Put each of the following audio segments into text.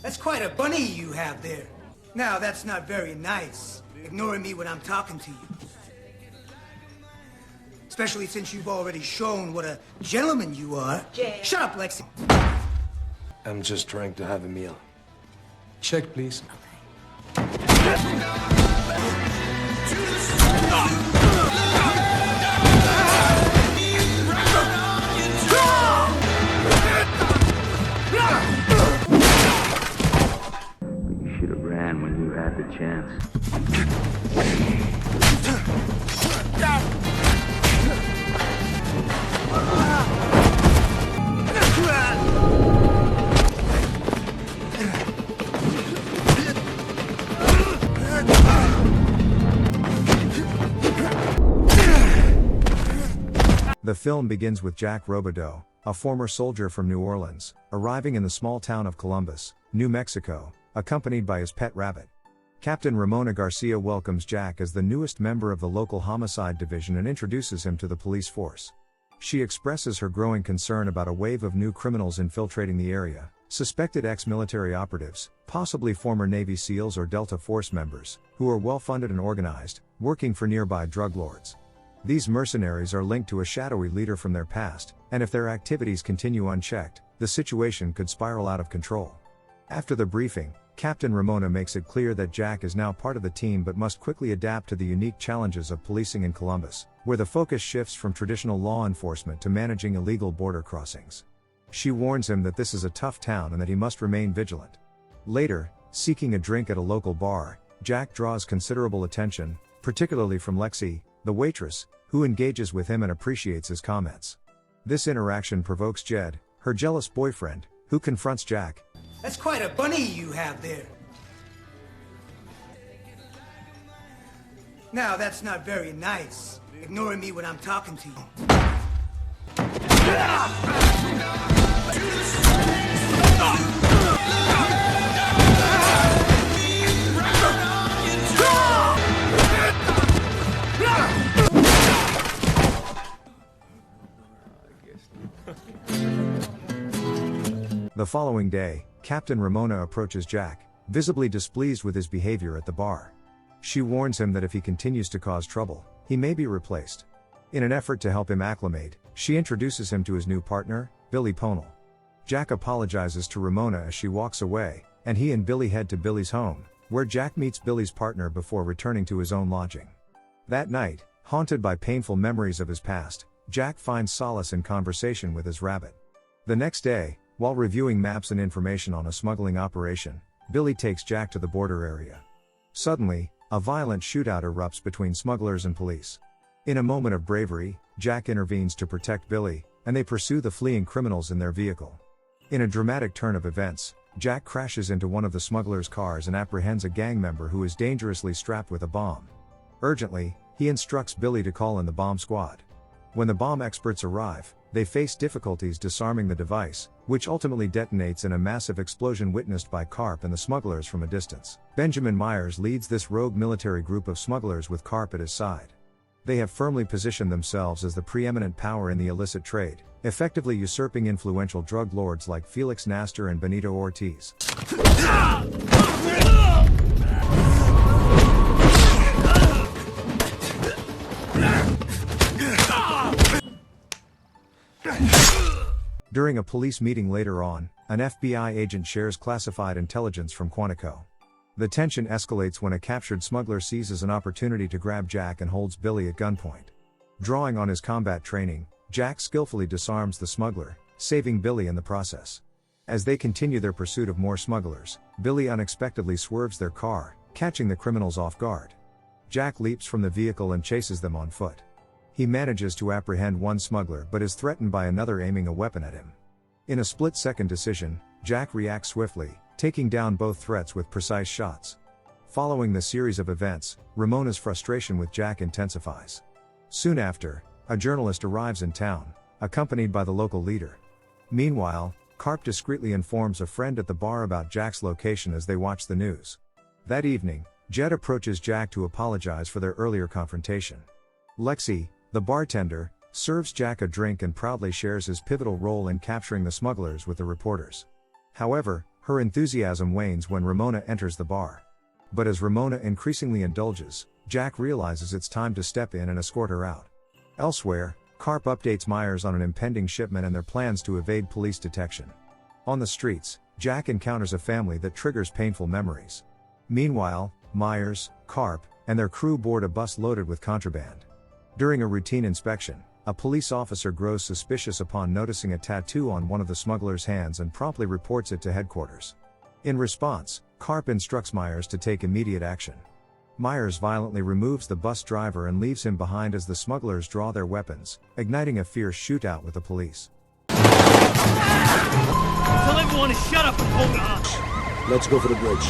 That's quite a bunny you have there. Now, that's not very nice, ignoring me when I'm talking to you. Especially since you've already shown what a gentleman you are. Jack. Shut up, Lexi. I'm just trying to have a meal. Check, please. You should have ran when you had the chance. The film begins with Jack Robideaux, a former soldier from New Orleans, arriving in the small town of Columbus, New Mexico, accompanied by his pet rabbit. Captain Ramona Garcia welcomes Jack as the newest member of the local homicide division and introduces him to the police force. She expresses her growing concern about a wave of new criminals infiltrating the area, suspected ex-military operatives, possibly former Navy SEALs or Delta Force members, who are well-funded and organized, working for nearby drug lords. These mercenaries are linked to a shadowy leader from their past, and if their activities continue unchecked, the situation could spiral out of control. After the briefing, Captain Ramona makes it clear that Jack is now part of the team but must quickly adapt to the unique challenges of policing in Columbus, where the focus shifts from traditional law enforcement to managing illegal border crossings. She warns him that this is a tough town and that he must remain vigilant. Later, seeking a drink at a local bar, Jack draws considerable attention, particularly from Lexi, the waitress, who engages with him and appreciates his comments. This interaction provokes Jed, her jealous boyfriend, who confronts Jack. That's quite a bunny you have there. Now, that's not very nice, ignoring me when I'm talking to you. The following day, Captain Ramona approaches Jack, visibly displeased with his behavior at the bar. She warns him that if he continues to cause trouble, he may be replaced. In an effort to help him acclimate, she introduces him to his new partner, Billy Ponel. Jack apologizes to Ramona as she walks away, and he and Billy head to Billy's home, where Jack meets Billy's partner before returning to his own lodging. That night, haunted by painful memories of his past, Jack finds solace in conversation with his rabbit. The next day, while reviewing maps and information on a smuggling operation, Billy takes Jack to the border area. Suddenly, a violent shootout erupts between smugglers and police. In a moment of bravery, Jack intervenes to protect Billy, and they pursue the fleeing criminals in their vehicle. In a dramatic turn of events, Jack crashes into one of the smugglers' cars and apprehends a gang member who is dangerously strapped with a bomb. Urgently, he instructs Billy to call in the bomb squad. When the bomb experts arrive, they face difficulties disarming the device, which ultimately detonates in a massive explosion witnessed by Carp and the smugglers from a distance. Benjamin Myers leads this rogue military group of smugglers with Carp at his side. They have firmly positioned themselves as the preeminent power in the illicit trade, effectively usurping influential drug lords like Felix Nastor and Benito Ortiz. During a police meeting later on, an FBI agent shares classified intelligence from Quantico. The tension escalates when a captured smuggler seizes an opportunity to grab Jack and holds Billy at gunpoint. Drawing on his combat training, Jack skillfully disarms the smuggler, saving Billy in the process. As they continue their pursuit of more smugglers, Billy unexpectedly swerves their car, catching the criminals off guard. Jack leaps from the vehicle and chases them on foot. He manages to apprehend one smuggler but is threatened by another aiming a weapon at him. In a split-second decision, Jack reacts swiftly, taking down both threats with precise shots. Following the series of events, Ramona's frustration with Jack intensifies. Soon after, a journalist arrives in town, accompanied by the local leader. Meanwhile, Carp discreetly informs a friend at the bar about Jack's location as they watch the news. That evening, Jed approaches Jack to apologize for their earlier confrontation. Lexi, the bartender, serves Jack a drink and proudly shares his pivotal role in capturing the smugglers with the reporters. However, her enthusiasm wanes when Ramona enters the bar. But as Ramona increasingly indulges, Jack realizes it's time to step in and escort her out. Elsewhere, Carp updates Myers on an impending shipment and their plans to evade police detection. On the streets, Jack encounters a family that triggers painful memories. Meanwhile, Myers, Carp, and their crew board a bus loaded with contraband. During a routine inspection, a police officer grows suspicious upon noticing a tattoo on one of the smugglers' hands and promptly reports it to headquarters. In response, Carp instructs Myers to take immediate action. Myers violently removes the bus driver and leaves him behind as the smugglers draw their weapons, igniting a fierce shootout with the police. Tell everyone to shut up and hold on! Let's go for the bridge.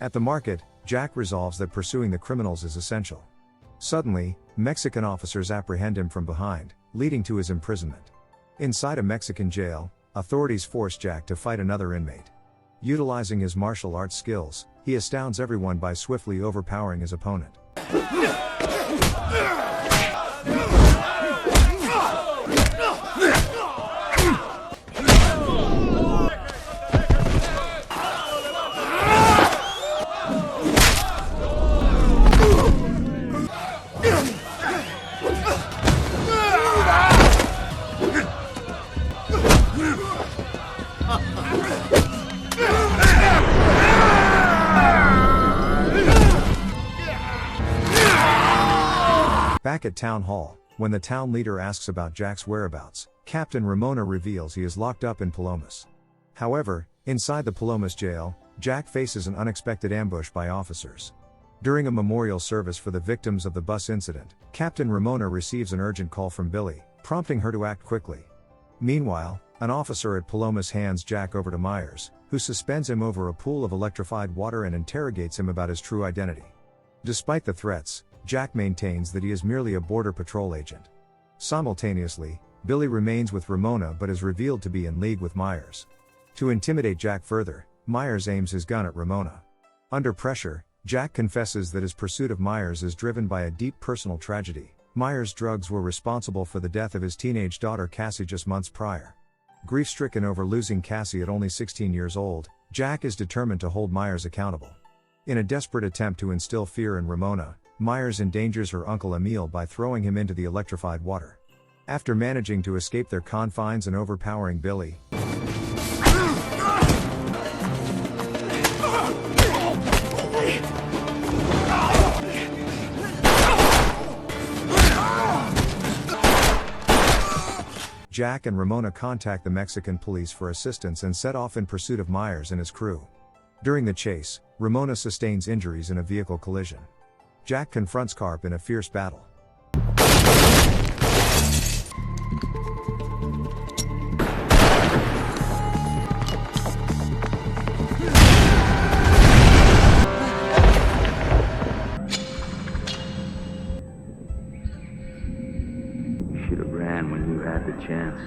At the market, Jack resolves that pursuing the criminals is essential. Suddenly, Mexican officers apprehend him from behind, leading to his imprisonment. Inside a Mexican jail, authorities force Jack to fight another inmate. Utilizing his martial arts skills, he astounds everyone by swiftly overpowering his opponent. Back at Town Hall, when the town leader asks about Jack's whereabouts, Captain Ramona reveals he is locked up in Palomas. However, inside the Palomas jail, Jack faces an unexpected ambush by officers. During a memorial service for the victims of the bus incident, Captain Ramona receives an urgent call from Billy, prompting her to act quickly. Meanwhile, an officer at Palomas hands Jack over to Myers, who suspends him over a pool of electrified water and interrogates him about his true identity. Despite the threats, Jack maintains that he is merely a border patrol agent. Simultaneously, Billy remains with Ramona but is revealed to be in league with Myers. To intimidate Jack further, Myers aims his gun at Ramona. Under pressure, Jack confesses that his pursuit of Myers is driven by a deep personal tragedy. Myers' drugs were responsible for the death of his teenage daughter Cassie just months prior. Grief-stricken over losing Cassie at only 16 years old, Jack is determined to hold Myers accountable. In a desperate attempt to instill fear in Ramona, Myers endangers her uncle Emil by throwing him into the electrified water. After managing to escape their confines and overpowering Billy, Jack and Ramona contact the Mexican police for assistance and set off in pursuit of Myers and his crew. During the chase, Ramona sustains injuries in a vehicle collision. Jack confronts Carp in a fierce battle. You should have ran when you had the chance.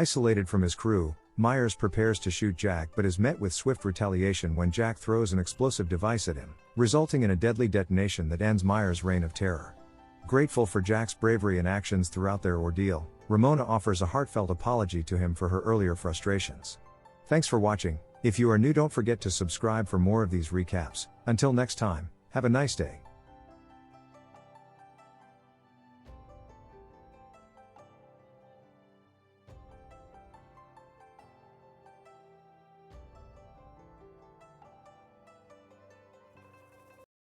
Isolated from his crew, Myers prepares to shoot Jack but is met with swift retaliation when Jack throws an explosive device at him, resulting in a deadly detonation that ends Myers' reign of terror. Grateful for Jack's bravery and actions throughout their ordeal, Ramona offers a heartfelt apology to him for her earlier frustrations. Thanks for watching. If you are new, don't forget to subscribe for more of these recaps. Until next time, have a nice day.